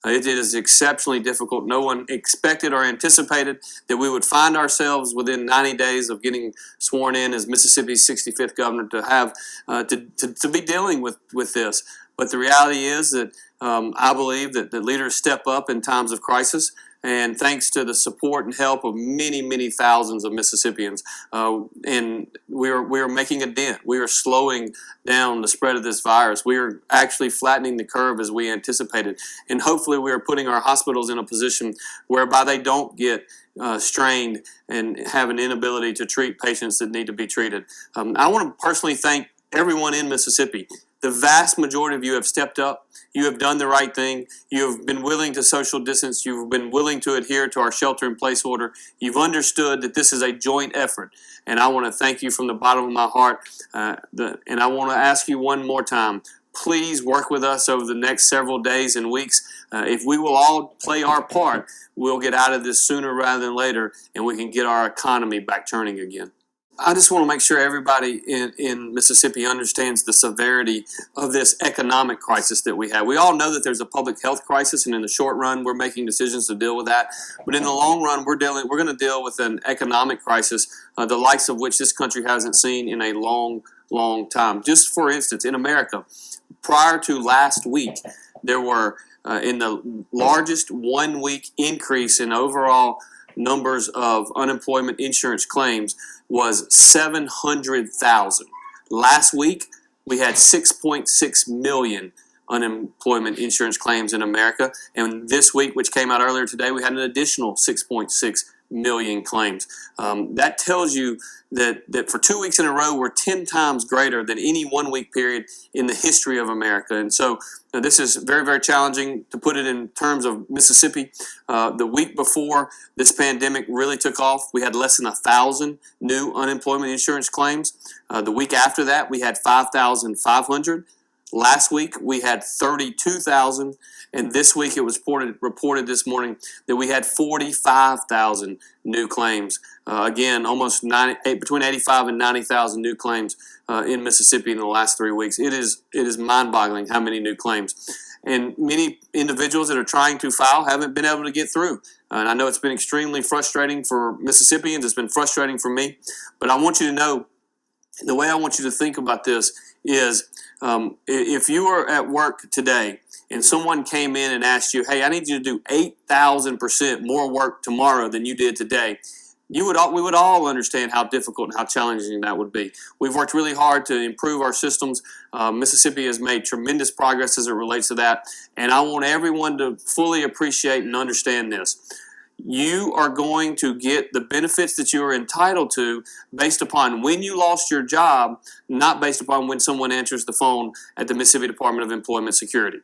It is exceptionally difficult. No one expected or anticipated that we would find ourselves within 90 days of getting sworn in as Mississippi's 65th governor to have to be dealing with this. But the reality is that I believe that leaders step up in times of crisis. And thanks to the support and help of many, many thousands of Mississippians, and we are making a dent. We are slowing down the spread of this virus. We are actually flattening the curve as we anticipated. And hopefully we are putting our hospitals in a position whereby they don't get strained and have an inability to treat patients that need to be treated. I want to personally thank everyone in Mississippi. The vast majority of you have stepped up. You have done the right thing. You have been willing to social distance. You've been willing to adhere to our shelter-in-place order. You've understood that this is a joint effort. And I want to thank you from the bottom of my heart. And I want to ask you one more time, please work with us over the next several days and weeks. If we will all play our part, we'll get out of this sooner rather than later, and we can get our economy back turning again. I just want to make sure everybody in Mississippi understands the severity of this economic crisis that we have. We all know that there's a public health crisis, and in the short run, we're making decisions to deal with that. But in the long run, we're going to deal with an economic crisis, the likes of which this country hasn't seen in a long, long time. Just for instance, in America, prior to last week, there were in the largest 1 week increase in overall numbers of unemployment insurance claims was 700,000. Last week, we had 6.6 million unemployment insurance claims in America. And this week, which came out earlier today, we had an additional 6.6 million claims. That tells you that for 2 weeks in a row, we're 10 times greater than any 1 week period in the history of America. And so this is very, very challenging to put it in terms of Mississippi. The week before this pandemic really took off, we had less than 1,000 new unemployment insurance claims. The week after that, we had 5,500. Last week, we had 32,000, and this week it was reported this morning that we had 45,000 new claims. Again, almost between 85 and 90,000 new claims in Mississippi in the last 3 weeks. It is mind-boggling how many new claims. And many individuals that are trying to file haven't been able to get through. And I know it's been extremely frustrating for Mississippians. It's been frustrating for me. But I want you to know, the way I want you to think about this is if you were at work today and someone came in and asked you, hey, I need you to do 8,000% more work tomorrow than you did today, we would all understand how difficult and how challenging that would be. We've worked really hard to improve our systems. Mississippi has made tremendous progress as it relates to that, and I want everyone to fully appreciate and understand this. You are going to get the benefits that you are entitled to based upon when you lost your job, not based upon when someone answers the phone at the Mississippi Department of Employment Security.